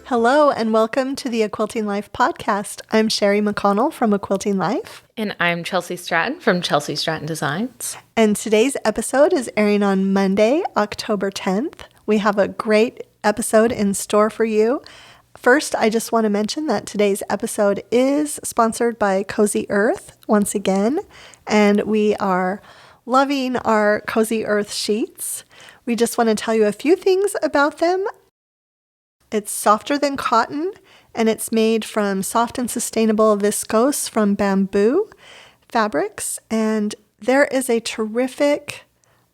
Hello and welcome to the A Quilting Life podcast. I'm Sherri McConnell from A Quilting Life. And I'm Chelsi Stratton from Chelsi Stratton Designs. And today's episode is airing on Monday, October 10th. We have a great episode in store for you. First, I just want to mention that today's episode is sponsored by Cozy Earth once again, and we are loving our Cozy Earth sheets. We just want to tell you a few things about them. It's softer than cotton, and it's made from soft and sustainable viscose from bamboo fabrics, and there is a terrific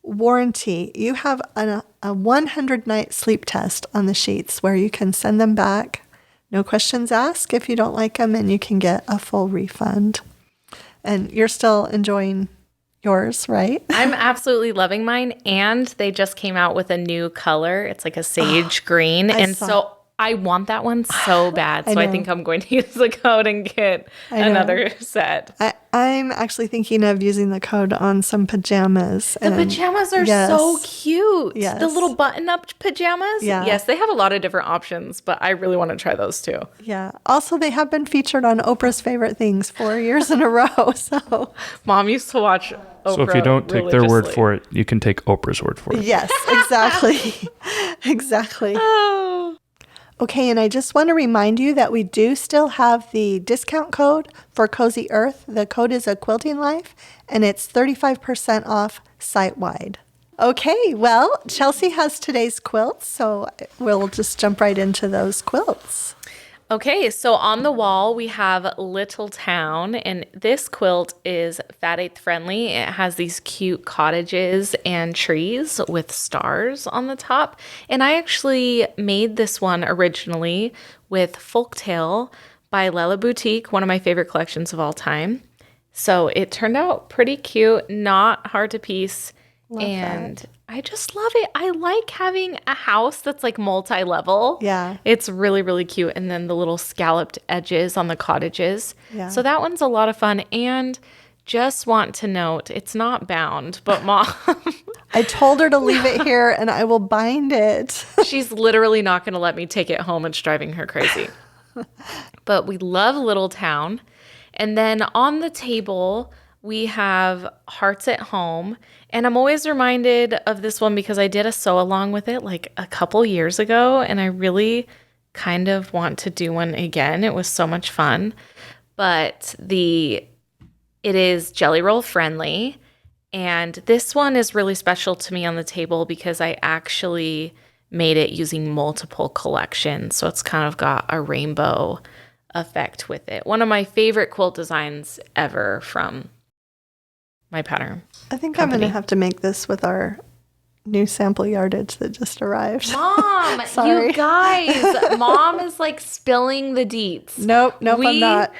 warranty. You have a 100-night sleep test on the sheets where you can send them back, no questions asked if you don't like them, and you can get a full refund. And you're still enjoying yours, right? I'm absolutely loving mine, and they just came out with a new color. It's like a sage green, so I want that one so bad. So I think I'm going to use the code and get another set. I'm actually thinking of using the code on some pajamas. The pajamas are so cute. Yes. The little button-up pajamas. Yeah. Yes, they have a lot of different options, but I really want to try those too. Yeah. Also, they have been featured on Oprah's Favorite Things 4 years in a row. So, Mom used to watch Oprah. So if you don't take their word for it, you can take Oprah's word for it. Yes, exactly. Exactly. Oh. Okay, and I just want to remind you that we do still have the discount code for Cozy Earth. The code is A Quilting Life, and it's 35% off site-wide. Okay, well, Chelsi has today's quilts, so we'll just jump right into those quilts. Okay, so on the wall we have Little Town, and this quilt is Fat Eighth friendly. It has these cute cottages and trees with stars on the top. And I actually made this one originally with Folktale by Lella Boutique, one of my favorite collections of all time. So it turned out pretty cute, not hard to piece. That. I just love it. I like having a house that's like multi-level. Yeah. It's really, really cute. And then the little scalloped edges on the cottages. Yeah. So that one's a lot of fun. And just want to note, it's not bound, but Mom... I told her to leave it here and I will bind it. She's literally not going to let me take it home. It's driving her crazy. But we love Little Town. And then on the table... we have Hearts at Home, and I'm always reminded of this one because I did a sew along with it like a couple years ago, and I really kind of want to do one again. It was so much fun, but it is Jelly Roll friendly, and this one is really special to me on the table because I actually made it using multiple collections, so it's kind of got a rainbow effect with it. One of my favorite quilt designs ever from my pattern. I think company. I'm going to have to make this with our new sample yardage that just arrived. Mom, Sorry. you guys, Mom is like spilling the deets. Nope, I'm not.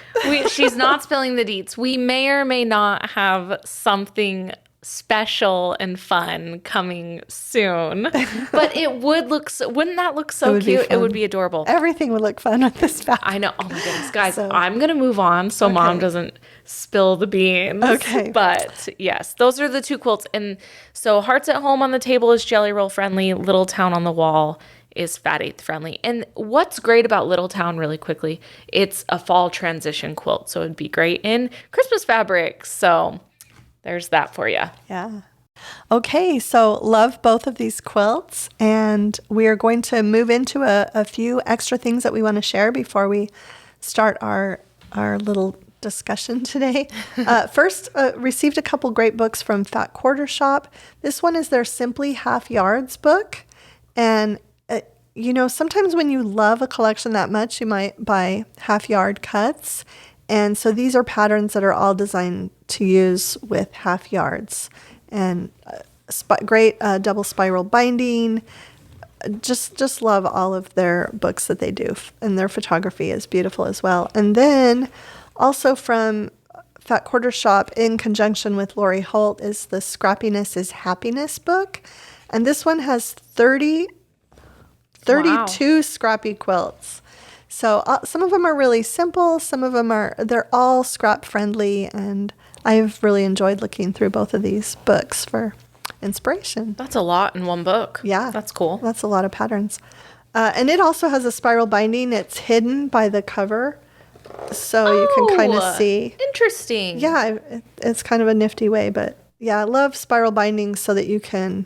She's not spilling the deets. We may or may not have something special and fun coming soon, but it would wouldn't that look so cute? It would be adorable. Everything would look fun with this fabric. I know. Oh my goodness, guys, I'm gonna move on so Mom doesn't spill the beans. Okay. But yes, those are the two quilts. And so Hearts at Home on the table is Jelly Roll friendly. Little Town on the wall is Fat Eighth friendly. And what's great about Little Town, really quickly, it's a fall transition quilt, so it'd be great in Christmas fabrics. So there's that for you. Yeah. Okay, so love both of these quilts, and we are going to move into a few extra things that we want to share before we start our little discussion today. First, received a couple great books from Fat Quarter Shop. This one is their Simply Half Yards book, and sometimes when you love a collection that much, you might buy half yard cuts. And so these are patterns that are all designed to use with half yards, and great double spiral binding. Just love all of their books that they do, and their photography is beautiful as well. And then also from Fat Quarter Shop, in conjunction with Lori Holt, is the Scrappiness is Happiness book, and this one has 32 Scrappy quilts. So some of them are really simple. Some of them they're all scrap friendly, and I've really enjoyed looking through both of these books for inspiration. That's a lot in one book. Yeah. That's cool. That's a lot of patterns. And it also has a spiral binding. It's hidden by the cover, so you can kind of see. Interesting. Yeah, it's kind of a nifty way, but yeah, I love spiral bindings so that you can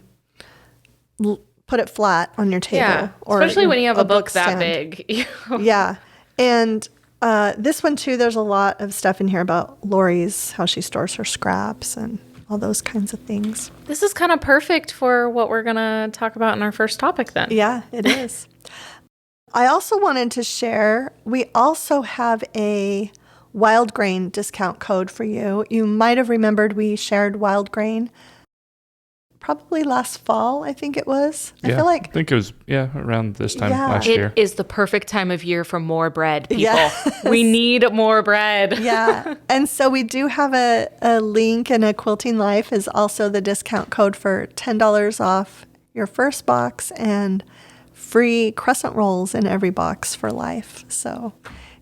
put it flat on your table. Yeah, or especially when you have a book that stand. big. Yeah, and this one too, there's a lot of stuff in here about Lori's, how she stores her scraps and all those kinds of things. This is kind of perfect for what we're going to talk about in our first topic then. Yeah, it is. I also wanted to share, we also have a Wild Grain discount code for you. You might have remembered we shared Wild Grain probably last fall, I think it was. Yeah, I feel like I think it was around this time last It year. is the perfect time of year for more bread, people. Yes. We need more bread. Yeah. And so we do have a link, and a Quilting Life is also the discount code for $10 off your first box and free crescent rolls in every box for life. So,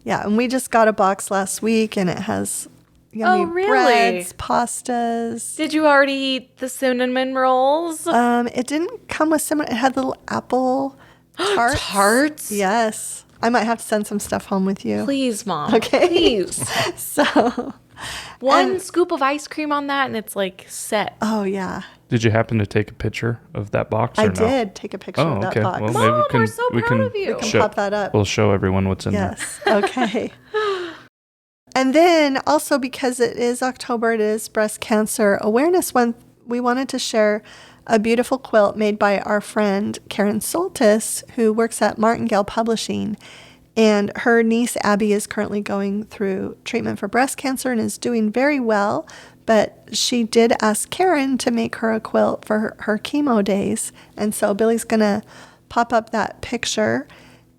yeah. And we just got a box last week, and it has yummy really? breads, pastas. Did you already eat the cinnamon rolls? It didn't come with cinnamon. It had little apple tarts. Tarts? Yes. I might have to send some stuff home with you. Please, Mom. Okay. Please. So, One scoop of ice cream on that, and it's like set. oh yeah. Did you happen to take a picture of that box or I no? did take a picture Oh, of that okay. box. Well, Mom, maybe we're so proud of you. We can pop that up. We'll show everyone what's in Yes. Okay. And then also, because it is October, it is Breast Cancer Awareness Month, we wanted to share a beautiful quilt made by our friend Karen Soltis, who works at Martingale Publishing. And her niece Abby is currently going through treatment for breast cancer and is doing very well. But she did ask Karen to make her a quilt for her chemo days. And so Billy's going to pop up that picture.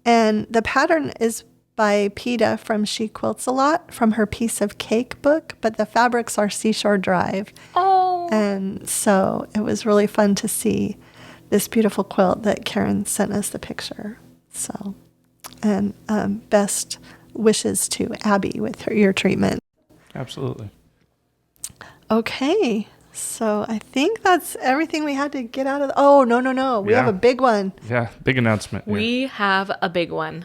And the pattern is by Peta from She Quilts a Lot from her Piece of Cake book, but the fabrics are Seashore Drive. Oh. And so it was really fun to see this beautiful quilt that Karen sent us the picture. So, and best wishes to Abby with your treatment. Absolutely. Okay. So I think that's everything we had to get out of. Oh, no. We have Yeah. a big one. Yeah, big announcement. here. We have a big one.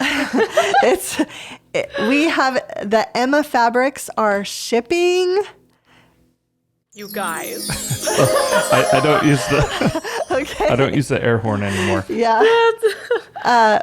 We have the Emma fabrics are shipping. You guys. I don't use the Okay. I don't use the air horn anymore. Yeah.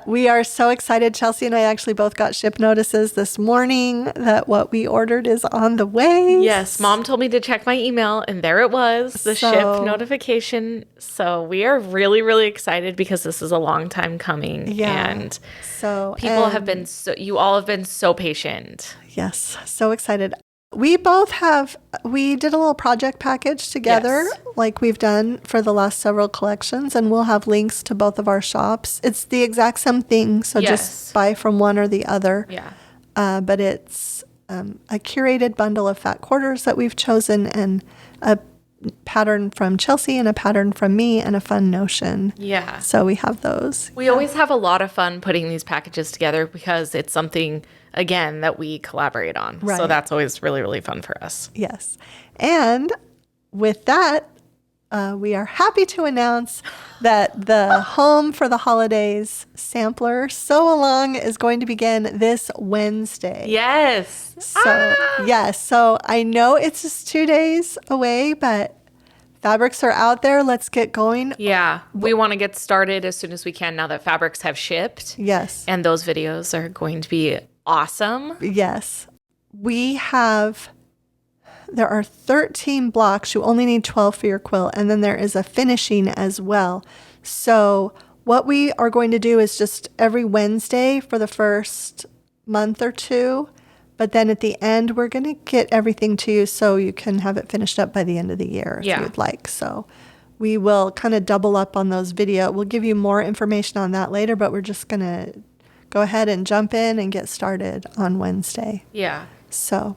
We are so excited. Chelsea and I actually both got ship notices this morning that what we ordered is on the way. Yes, Mom told me to check my email, and there it was, the So- ship notification. So we are really, really excited because this is a long time coming. Yeah. And So people have been you all have been so patient. Yes, so excited. We did a little project package together, Yes. like we've done for the last several collections, and we'll have links to both of our shops. It's the exact same thing, so Yes. just buy from one or the other. Yeah. But it's a curated bundle of fat quarters that we've chosen, and a pattern from Chelsea and a pattern from me and a fun notion. Yeah. So we have those. We always have a lot of fun putting these packages together because it's something, again, that we collaborate on. Right. So that's always really, really fun for us. Yes. And with that, we are happy to announce that the Home for the Holidays sampler Sew Along is going to begin this Wednesday. Yes. So, yes. So I know it's just 2 days away, but fabrics are out there. Let's get going. Yeah. We want to get started as soon as we can now that fabrics have shipped. Yes. And those videos are going to be awesome. Yes. There are 13 blocks. You only need 12 for your quilt. And then there is a finishing as well. So what we are going to do is just every Wednesday for the first month or two. But then at the end, we're going to get everything to you so you can have it finished up by the end of the year if Yeah. you'd like. So we will kind of double up on those video. We'll give you more information on that later, but we're just going to go ahead and jump in and get started on Wednesday. Yeah. So,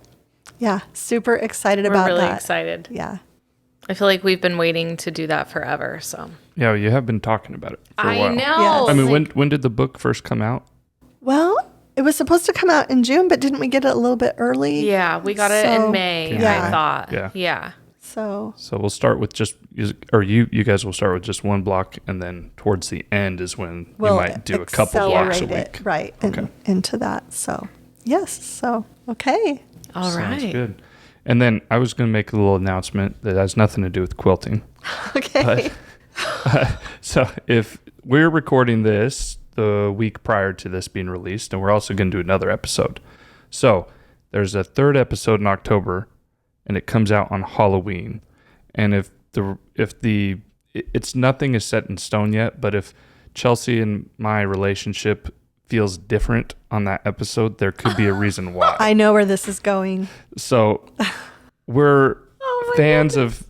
yeah, super excited We're about really that. excited. Yeah. I feel like we've been waiting to do that forever. So Yeah, you have been talking about it for a I while. know. Yes. I mean, Like, when did the book first come out? Well, it was supposed to come out in June, but didn't we get it a little bit early? yeah, we got it So, in May, yeah. I thought. Yeah. Yeah. So, So we'll start with just you guys will start with just one block, and then towards the end is when you might do a couple blocks a accelerate week. it, right, into that. So, yes. So, okay. All right. Sounds good. And then I was going to make a little announcement that has nothing to do with quilting. Okay. So if we're recording this the week prior to this being released, and we're also going to do another episode. So there's a third episode in October, and it comes out on Halloween. And it's nothing is set in stone yet, but if Chelsea and my relationship feels different on that episode, there could be a reason why. I know where this is going. So we're fans of,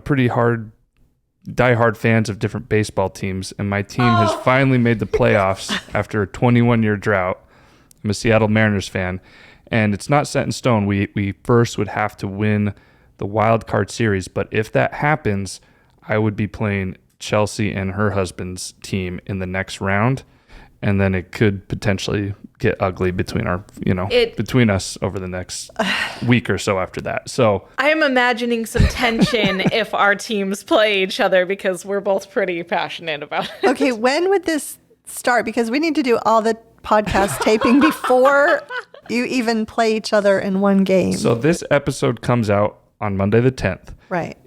pretty diehard fans of different baseball teams, and my team has finally made the playoffs after a 21-year drought. I'm a Seattle Mariners fan, and it's not set in stone. We first would have to win the wild card series, but if that happens, I would be playing Chelsea and her husband's team in the next round, and then it could potentially get ugly between between us over the next week or so after that. So I am imagining some tension if our teams play each other, because we're both pretty passionate about it. Okay, when would this start? Because we need to do all the podcast taping before you even play each other in one game. So this episode comes out on Monday the 10th. Right.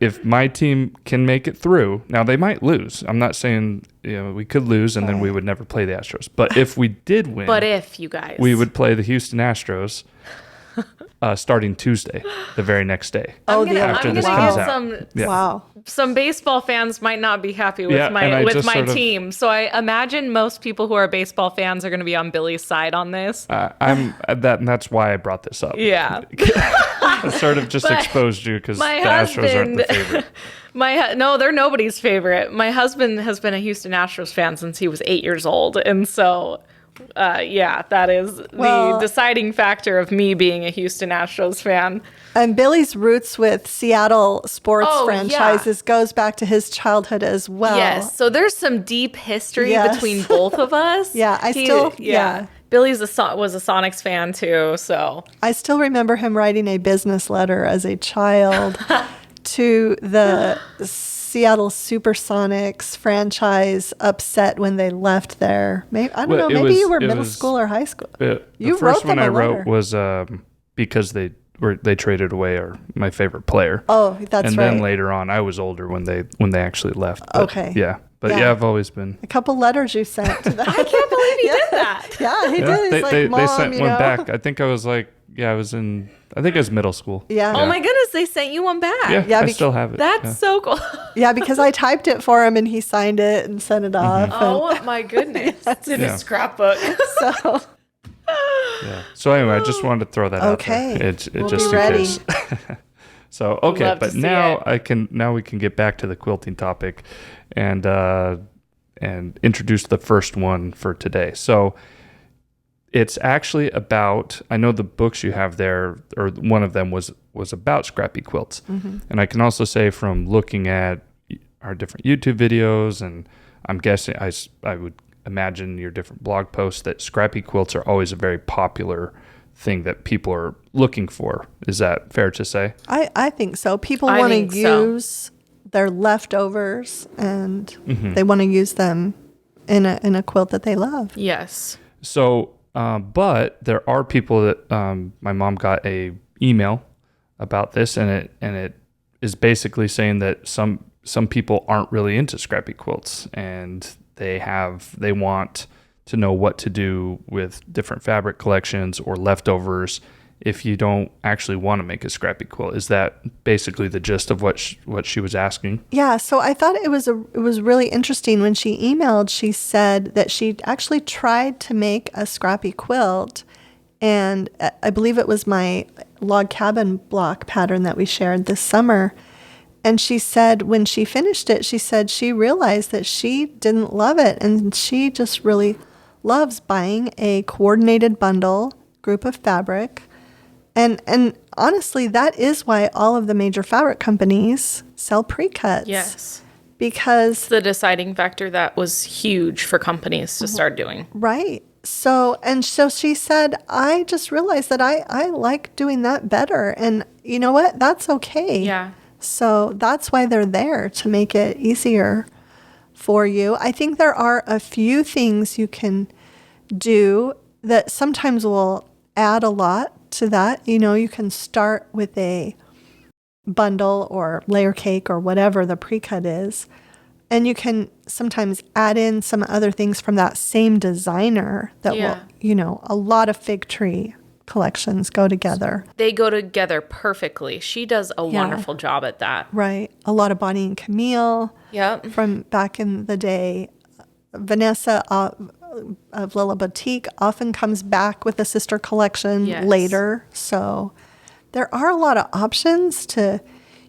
If my team can make it through, now they might lose. I'm not saying we could lose and then we would never play the Astros. But if we did win, you guys, we would play the Houston Astros starting Tuesday, the very next day. After this comes out. Wow. Some baseball fans might not be happy with my team. So I imagine most people who are baseball fans are going to be on Billy's side on this. That's why I brought this up. Yeah. I sort of just exposed you because the Astros aren't the favorite. No, they're nobody's favorite. My husband has been a Houston Astros fan since he was 8 years old. And so, that is the deciding factor of me being a Houston Astros fan. And Billy's roots with Seattle sports franchises goes back to his childhood as well. Yes. So there's some deep history between both of us. Billy was a Sonics fan too, so I still remember him writing a business letter as a child to the Seattle Supersonics franchise, upset when they left there. Maybe you were middle school or high school. The first one I wrote was because they traded away my favorite player. Oh, that's right. And then later on, I was older when they actually left. But, okay. Yeah. But I've always been. A couple letters you sent to that. I can't believe he did that. Yeah, he did. He's They sent one back. I think I was middle school. Yeah. Oh my goodness, they sent you one back. Yeah, I still have it. That's so cool. Yeah, because I typed it for him and he signed it and sent it off. Oh my goodness. It's in a scrapbook. So. Yeah. So anyway, I just wanted to throw that out there. We'll just be ready. In case. So okay, but now we can get back to the quilting topic and introduce the first one for today. So it's actually about, I know the books you have there, or one of them was about scrappy quilts. Mm-hmm. And I can also say from looking at our different YouTube videos, and I'm guessing I would imagine your different blog posts, that scrappy quilts are always a very popular thing that people are looking for. Is that fair to say? I think so. People want to use their leftovers, and they want to use them in a quilt that they love. Yes. So, but there are people that my mom got a email about this, and it is basically saying that some people aren't really into scrappy quilts, and they want to know what to do with different fabric collections or leftovers if you don't actually want to make a scrappy quilt. Is that basically the gist of what she was asking? Yeah. So I thought it was really interesting when she emailed. She said that she actually tried to make a scrappy quilt, and I believe it was my log cabin block pattern that we shared this summer. And she said when she finished it, she said she realized that she didn't love it, and she just really loves buying a coordinated bundle group of fabric. And honestly, that is why all of the major fabric companies sell pre-cuts. Yes. Because it's the deciding factor that was huge for companies to start doing. Right. So she said, I just realized that I like doing that better. And you know what? That's okay. Yeah. So that's why they're there, to make it easier for you. I think there are a few things you can do that sometimes will add a lot to that. You can start with a bundle or layer cake or whatever the pre-cut is, and you can sometimes add in some other things from that same designer that will, a lot of fig tree collections go together. They go together perfectly. She does a wonderful job at that. Right. A lot of Bonnie and Camille Yep. from back in the day. Vanessa of Lila Boutique often comes back with a sister collection later. So there are a lot of options to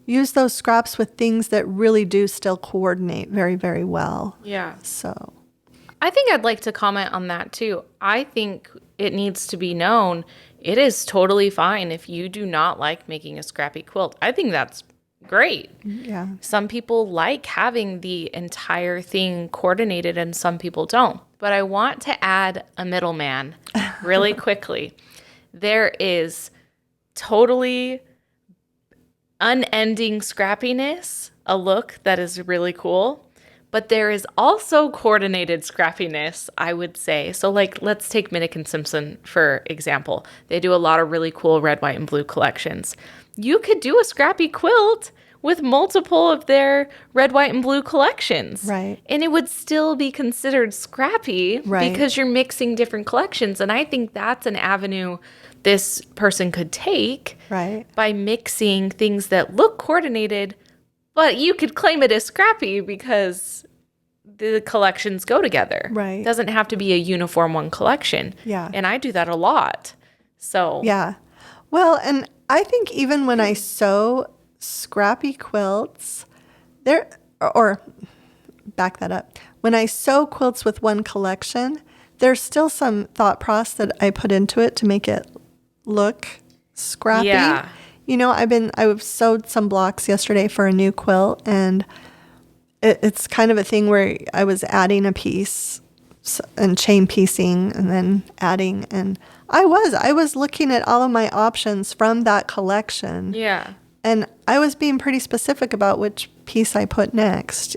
use those scraps with things that really do still coordinate very, very well. Yeah. So I think I'd like to comment on that too. I think it needs to be known it is totally fine if you do not like making a scrappy quilt. I think that's great. yeah. Some people like having the entire thing coordinated and some people don't. But I want to add a middleman really quickly. There is totally unending scrappiness, a look that is really cool. But there is also coordinated scrappiness, I would say. So let's take Minnick and Simpson, for example. They do a lot of really cool red, white, and blue collections. You could do a scrappy quilt with multiple of their red, white, and blue collections. Right. And it would still be considered scrappy because you're mixing different collections. And I think that's an avenue this person could take by mixing things that look coordinated, but you could claim it as scrappy because the collections go together. Right. It doesn't have to be a uniform one collection. Yeah. And I do that a lot. So. Yeah. Well, and I think even when I sew scrappy quilts, or back that up, when I sew quilts with one collection, there's still some thought process that I put into it to make it look scrappy. Yeah. I've sewed some blocks yesterday for a new quilt, and it's kind of a thing where I was adding a piece and chain piecing and then adding, and I was looking at all of my options from that collection. Yeah. And I was being pretty specific about which piece I put next,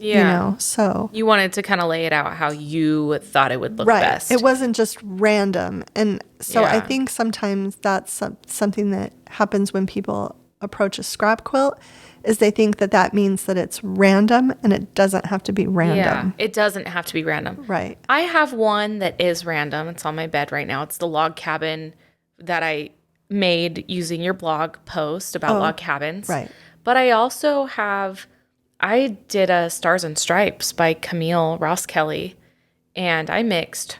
so. You wanted to kind of lay it out how you thought it would look best. It wasn't just random. And so I think sometimes that's something that happens when people approach a scrap quilt, is they think that means that it's random, and it doesn't have to be random. Yeah, it doesn't have to be random. Right. I have one that is random. It's on my bed right now. It's the log cabin that I made using your blog post about log cabins. Right. But I also I did a Stars and Stripes by Camille Ross Kelly, and I mixed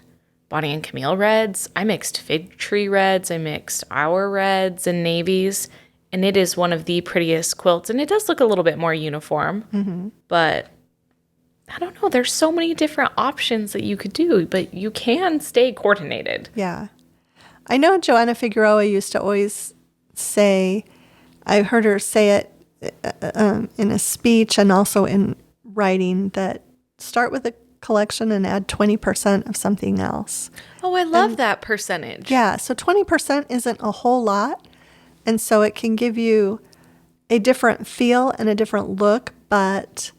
Bonnie and Camille reds. I mixed fig tree reds. I mixed our reds and navies, and it is one of the prettiest quilts. And it does look a little bit more uniform, but I don't know. There's so many different options that you could do, but you can stay coordinated. Yeah. I know Joanna Figueroa used to always say, I heard her say it in a speech and also in writing, that start with a collection and add 20% of something else. Oh, I love that percentage. Yeah, so 20% isn't a whole lot, and so it can give you a different feel and a different look, but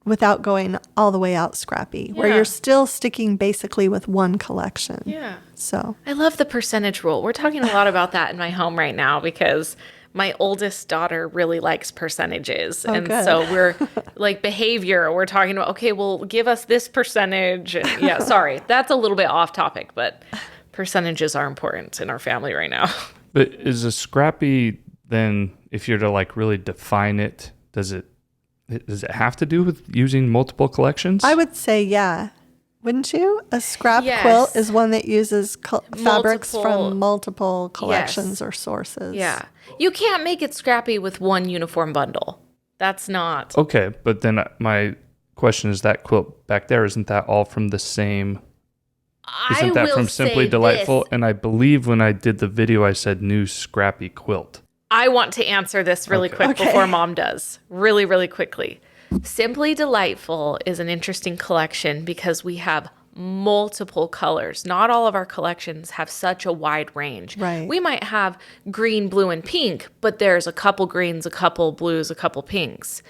without going all the way out scrappy, where you're still sticking basically with one collection. Yeah. So I love the percentage rule. We're talking a lot about that in my home right now because my oldest daughter really likes percentages. And good. so we're like behavior. We're talking about, okay, well, give us this percentage. Yeah, sorry. That's a little bit off topic, but percentages are important in our family right now. But is a scrappy then, if you're to really define it, does it have to do with using multiple collections? I would say, yeah. Wouldn't you? A scrap quilt is one that uses fabrics from multiple collections or sources. Yeah. You can't make it scrappy with one uniform bundle. That's not. Okay, but then my question is, that quilt back there, isn't that all from the same? Isn't that from Simply Delightful? And I believe when I did the video, I said new scrappy quilt. I want to answer this really quick before Mom does. Really, really quickly. Simply Delightful is an interesting collection because we have multiple colors. Not all of our collections have such a wide range. Right. We might have green, blue, and pink, but there's a couple greens, a couple blues, a couple pinks.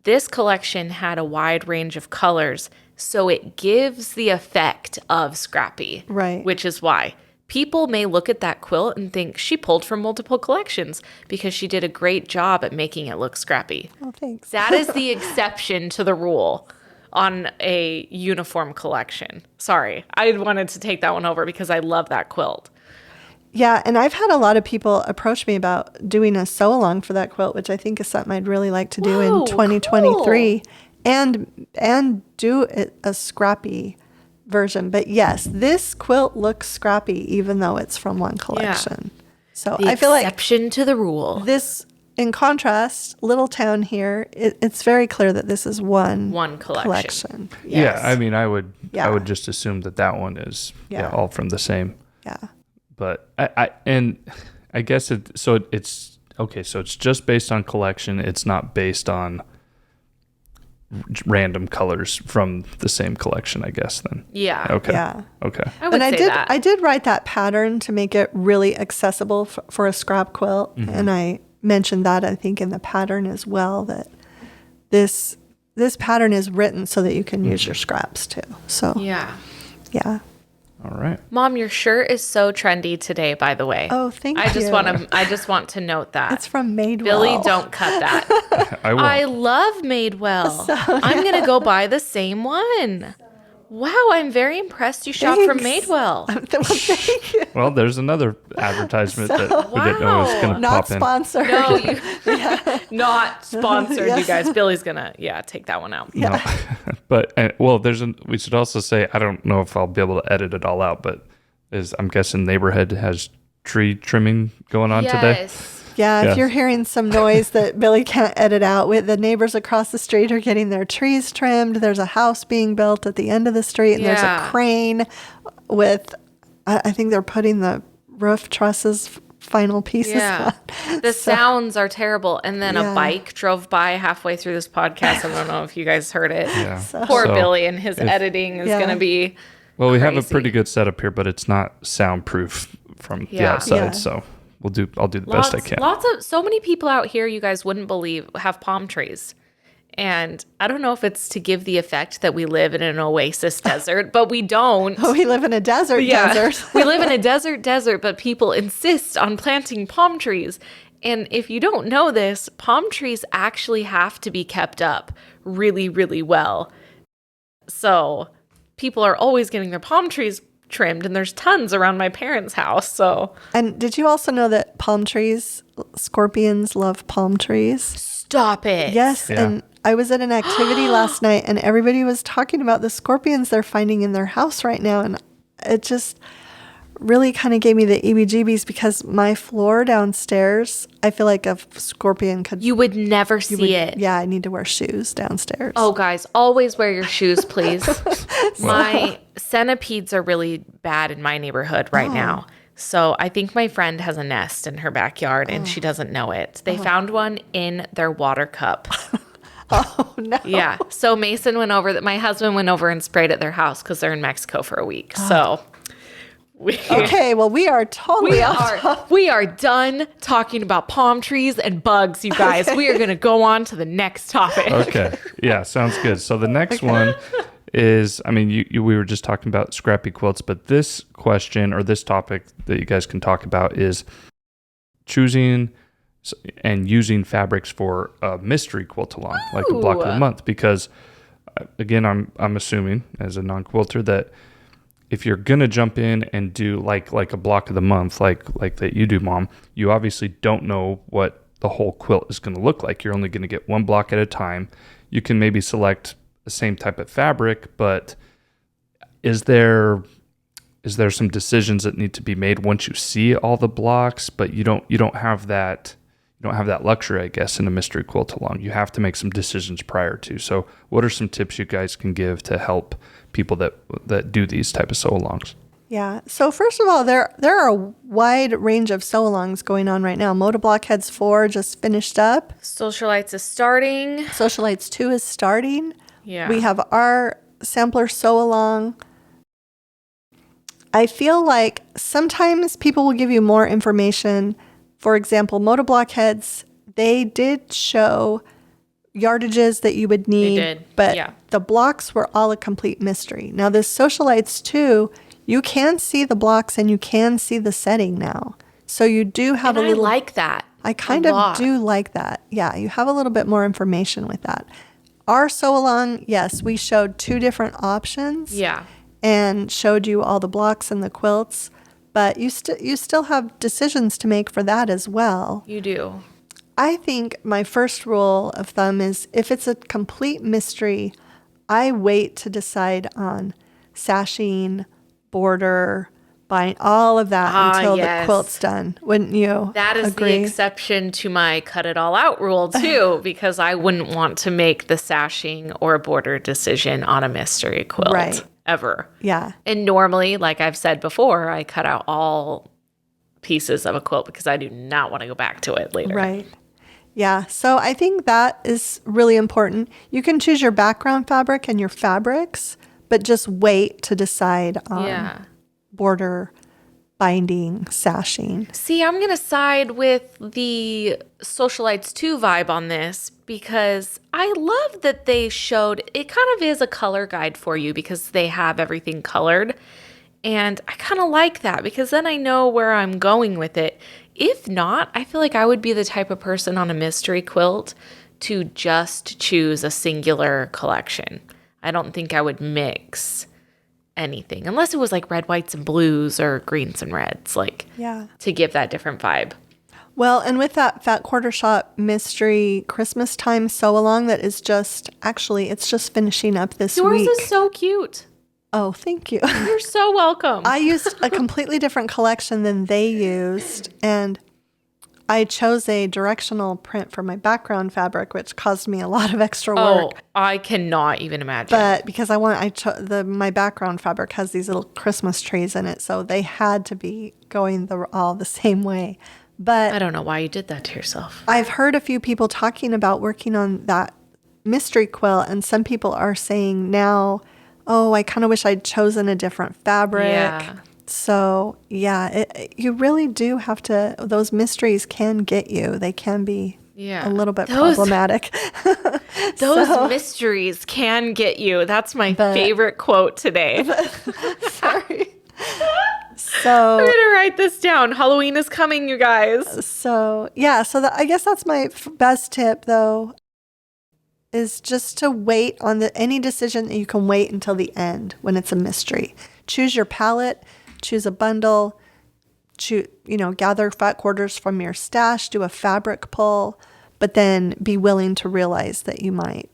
This collection had a wide range of colors, so it gives the effect of Scrappy. Right. Which is why people may look at that quilt and think she pulled from multiple collections because she did a great job at making it look scrappy. Oh, thanks. That is the exception to the rule on a uniform collection. Sorry, I wanted to take that one over because I love that quilt. Yeah, and I've had a lot of people approach me about doing a sew along for that quilt, which I think is something I'd really like to do Whoa, in 2023, cool. and do a scrappy version. But yes, this quilt looks scrappy even though it's from one collection. So The I feel like exception to the rule. this, in contrast, little town here, it's very clear that this is one collection. Yes. Yeah, I mean, I would Yeah. just assume that one is Yeah. all from the same. Yeah. But I guess it's okay. So it's just based on collection. It's not based on random colors from the same collection, I guess. Then. Yeah. Okay. Yeah. Okay. I would And say that. I did write that pattern to make it really accessible for a scrap quilt, and I mentioned that I think in the pattern as well, that this pattern is written so that you can use your scraps too. So Yeah. yeah. All right. Mom, your shirt is so trendy today, by the way. Oh, thank I just you. I just want to note that. It's from Madewell. Billy, don't cut that. I will. I love Madewell. I'm going to go buy the same one. Wow, I'm very impressed you shop from Thanks. Madewell. Well, thank you. Well, there's another advertisement that we didn't know was Wow. going to Not pop in. sponsored. No, you not sponsored, you Yes. guys. Billy's going to, take that one out. No. But we should also say, I don't know if I'll be able to edit it all out, but I'm guessing neighborhood has tree trimming going on today. Yes. Yeah, Yeah. if you're hearing some noise that Billy can't edit out, with the neighbors across the street are getting their trees trimmed. There's a house being built at the end of the street, and there's a Yeah. crane with, I think they're putting the roof trusses final pieces Yeah. on. The sounds are terrible. And then Yeah. a bike drove by halfway through this podcast. I don't know if you guys heard it. Yeah. Poor So, Billy and his editing is Yeah. going to be well, we have a crazy. pretty good setup here, but it's not soundproof from the Yeah. outside. Yeah. So I'll do the best I can. So many people out here, you guys wouldn't believe, have palm trees. And I don't know if it's to give the effect that we live in an oasis desert, but we don't. We live in a desert. We live in a desert, but people insist on planting palm trees. And if you don't know this, palm trees actually have to be kept up really, really well. So people are always getting their palm trees trimmed, and there's tons around my parents' house. So And did you also know that scorpions love palm trees? stop it. Yes. Yeah. And I was at an activity last night, and everybody was talking about the scorpions they're finding in their house right now. And it just really kind of gave me the EBGBs, because my floor downstairs, I feel like a scorpion could. You would never see it. Yeah, I need to wear shoes downstairs. Oh, guys, always wear your shoes, please. My centipedes are really bad in my neighborhood right now. So I think my friend has a nest in her backyard and she doesn't know it. They found one in their water cup. Oh, no. Yeah. So Mason went over, my husband went over and sprayed at their house because they're in Mexico for a week. So Okay, well, we are totally we are done talking about palm trees and bugs, you guys. We are going to go on to the next topic. Okay. Yeah, sounds good. So the next one is, I mean, we were just talking about scrappy quilts, but this question or this topic that you guys can talk about is choosing and using fabrics for a mystery quilt-along, like a block of the Ooh. month. Because again, I'm assuming as a non-quilter that if you're gonna jump in and do like a block of the month, like that you do, Mom, you obviously don't know what the whole quilt is gonna look like. You're only gonna get one block at a time. You can maybe select the same type of fabric, but is there some decisions that need to be made once you see all the blocks? But you don't have that luxury, I guess, in a mystery quilt-along. You have to make some decisions prior to. So what are some tips you guys can give to help people that do these type of sew-alongs? Yeah. So first of all, there are a wide range of sew-alongs going on right now. Moto-Block Heads 4 just finished up. Socialites is starting. Socialites 2 is starting. Yeah. We have our sampler sew-along. I feel like sometimes people will give you more information. For example, Motoblock heads, they did show yardages that you would need, did, but yeah. the blocks were all a complete mystery. Now, this Socialites 2, you can see the blocks and you can see the setting now. So you do have And a little... I like that. I kind a of lot. do like that. Yeah, you have a little bit more information with that. Our Sew Along, yes, we showed 2 different options. Yeah. And showed you all the blocks and the quilts, but you still have decisions to make for that as well. You do. I think my first rule of thumb is if it's a complete mystery, I wait to decide on sashing, border, buying, all of that until the quilt's done. Wouldn't you That is agree? the exception to my cut it all out rule too, because I wouldn't want to make the sashing or border decision on a mystery quilt. Right. Ever. Yeah. And normally, like I've said before, I cut out all pieces of a quilt because I do not want to go back to it later. Right. Yeah. So I think that is really important. You can choose your background fabric and your fabrics, but just wait to decide on border, binding, sashing. See, I'm going to side with the Socialites 2 vibe on this because I love that they showed, it kind of is a color guide for you because they have everything colored. And I kind of like that because then I know where I'm going with it. If not, I feel like I would be the type of person on a mystery quilt to just choose a singular collection. I don't think I would mix anything unless it was like red, whites, and blues or greens and reds, like to give that different vibe. Well, and with that Fat Quarter Shop mystery Christmas time sew along that is just, actually, it's just finishing up this Yours week. is so cute. Oh, thank you. You're so welcome. I used a completely different collection than they used, and I chose a directional print for my background fabric, which caused me a lot of extra work. Oh, I cannot even imagine. But because my background fabric has these little Christmas trees in it, so they had to be going all the same way. But I don't know why you did that to yourself. I've heard a few people talking about working on that mystery quilt, and some people are saying now, oh, I kind of wish I'd chosen a different fabric. Yeah. So, yeah, you really do have to, those mysteries can get you. They can be a little bit problematic. Those mysteries can get you. That's my favorite quote today. Sorry. So I'm going to write this down. Halloween is coming, you guys. So, yeah, I guess that's my best tip, though, is just to wait on any decision that you can wait until the end when it's a mystery. Choose your palette, choose a bundle, gather fat quarters from your stash, do a fabric pull, but then be willing to realize that you might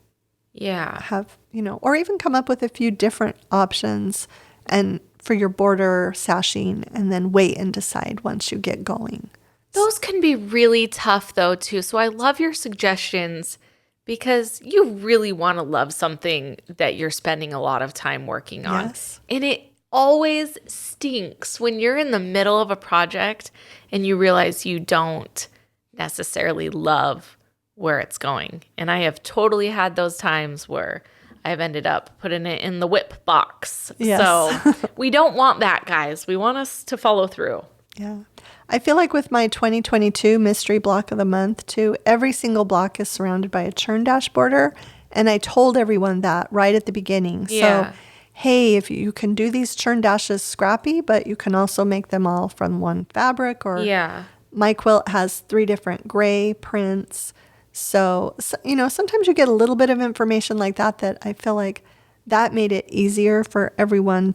have, or even come up with a few different options and for your border sashing, and then wait and decide once you get going. Those can be really tough though too. So I love your suggestions because you really want to love something that you're spending a lot of time working on. Yes. And it always stinks when you're in the middle of a project and you realize you don't necessarily love where it's going. And I have totally had those times where I've ended up putting it in the whip box. Yes. So we don't want that, guys. We want us to follow through. Yeah. I feel like with my 2022 mystery block of the month too, every single block is surrounded by a churn dash border. And I told everyone that right at the beginning. Yeah. So, hey, if you can do these churn dashes scrappy, but you can also make them all from one fabric, or my quilt has 3 different gray prints. So, sometimes you get a little bit of information like that I feel like that made it easier for everyone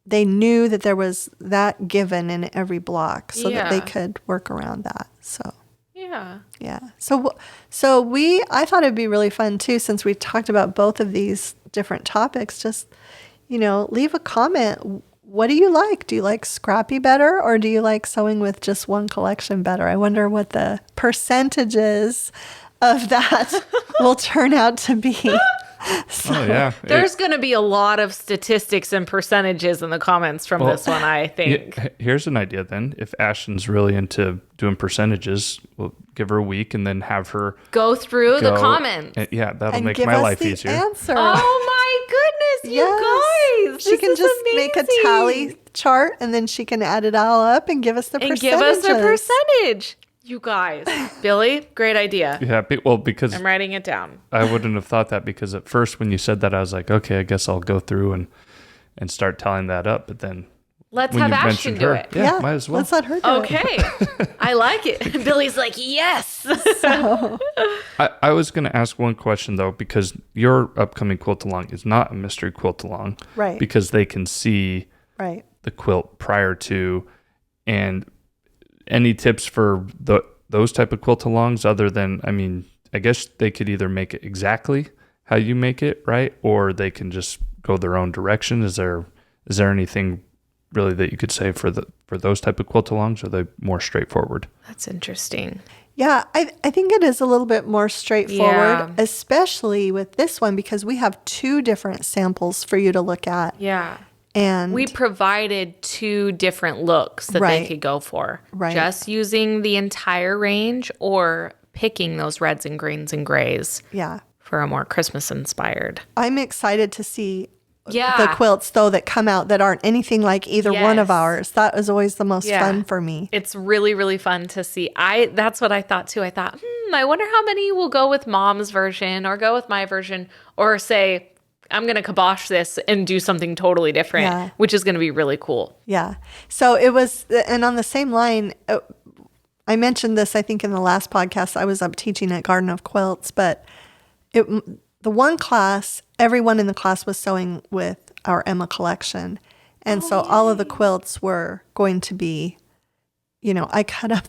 they knew that there was that given in every block so that they could work around that. So, yeah. So I thought it'd be really fun too, since we talked about both of these different topics, just, leave a comment. What do you like? Do you like Scrappy better, or do you like sewing with just one collection better? I wonder what the percentages of that will turn out to be. So, there's going to be a lot of statistics and percentages in the comments from this one, I think. Here's an idea then. If Ashton's really into doing percentages, we'll give her a week and then have her go through the comments. That'll and make give my us life the easier. Answer. Oh my goodness. you guys. She can just make a tally chart and then she can add it all up and give us the percentages. And give us a percentage. You guys. Billy, great idea. Yeah, well, because I'm writing it down. I wouldn't have thought that, because at first when you said that, I was like, okay, I guess I'll go through and start tallying that up. But then let's when have you Ashton mentioned do her, it. yeah, might as well. Let's let her do it. Okay. I like it. Billy's like, yes. I was going to ask one question, though, because your upcoming Quilt-Along is not a mystery Quilt-Along. Right. Because they can see Right. the quilt prior to. And any tips for those type of Quilt-Alongs other than, I mean, I guess they could either make it exactly how you make it, right? Or they can just go their own direction. Is there anything really that you could say for those type of Quilt-Alongs? Or are they more straightforward? That's interesting. Yeah, I think it is a little bit more straightforward, Yeah. especially with this one because we have 2 different samples for you to look at. Yeah. And We provided 2 different looks that Right. they could go for. Right. Just using the entire range or picking those reds and greens and grays yeah, for a more Christmas inspired. I'm excited to see Yeah. the quilts though that come out that aren't anything like either one of Yes. ours. That is always the most Yeah. fun for me. It's really, really fun to see. That's what I thought too. I thought, I wonder how many will go with mom's version or go with my version or say, I'm going to kibosh this and do something totally different, Yeah. which is going to be really cool. Yeah. So it was, and on the same line, I mentioned this, I think, in the last podcast. I was up teaching at Garden of Quilts, but the one class, everyone in the class was sewing with our Emma collection. And so all of the quilts were going to be, I cut up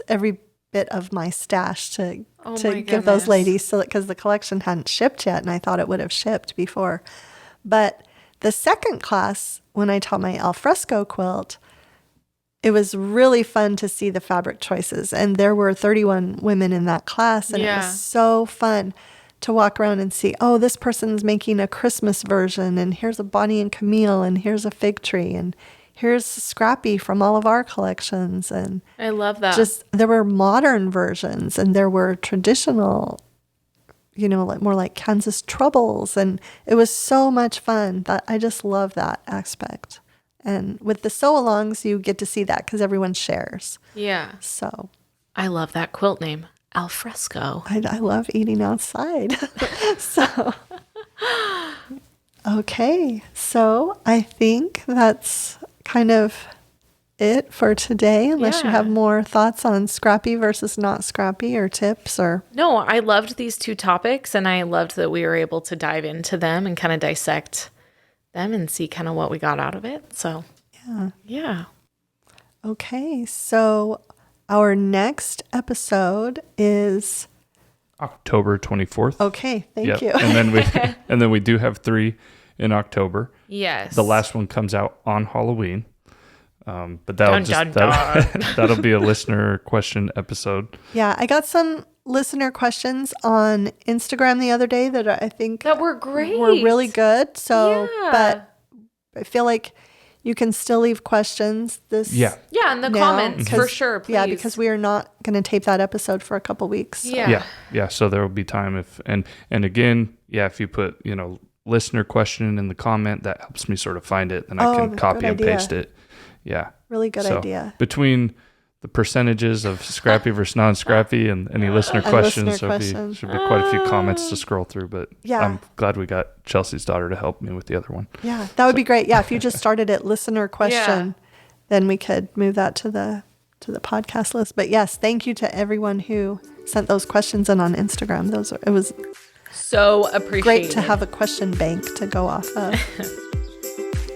every bit of my stash to my give those goodness. ladies, because the collection hadn't shipped yet, and I thought it would have shipped before. But the second class, when I taught my alfresco quilt, it was really fun to see the fabric choices. And there were 31 women in that class, and it Yeah. was so fun to walk around and see, oh, this person's making a Christmas version, and here's a Bonnie and Camille, and here's a fig tree, and here's Scrappy from all of our collections. And I love that. there were modern versions, and there were traditional, more like Kansas Troubles. And it was so much fun. That I just love that aspect. And with the sew-alongs, you get to see that because everyone shares. yeah. So I love that quilt name, Alfresco. I love eating outside. So, okay. So I think that's kind of it for today, unless you Yeah. have more thoughts on Scrappy versus not Scrappy or tips or... No, I loved these 2 topics, and I loved that we were able to dive into them and kind of dissect them and see kind of what we got out of it. So, yeah. Okay. So our next episode is... October 24th. Okay. Thank Yep. you. And then we do have 3 in October. Yes. The last one comes out on Halloween. But Dun, dun, that'll be a listener question episode. Yeah. I got some listener questions on Instagram the other day that I think that were great. were really good. So, Yeah. but I feel like you can still leave questions Yeah, in the now, comments, for 'cause- sure, please. Yeah, because we are not going to tape that episode for a couple weeks. So. Yeah. So there will be time and again, if you put, listener question in the comment, that helps me sort of find it, and I can copy good and idea. paste it. Yeah. Really good idea. Between the percentages of Scrappy versus non-Scrappy and any listener questions, should be quite a few comments to scroll through, but Yeah. I'm glad we got Chelsea's daughter to help me with the other one. Yeah, that would be great. Yeah, if you just started at listener question, then we could move that to the podcast list. But yes, thank you to everyone who sent those questions in on Instagram. It was So appreciated. great to have a question bank to go off of.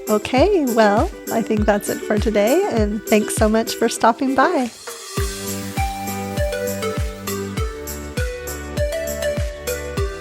Okay, well, I think that's it for today, and thanks so much for stopping by.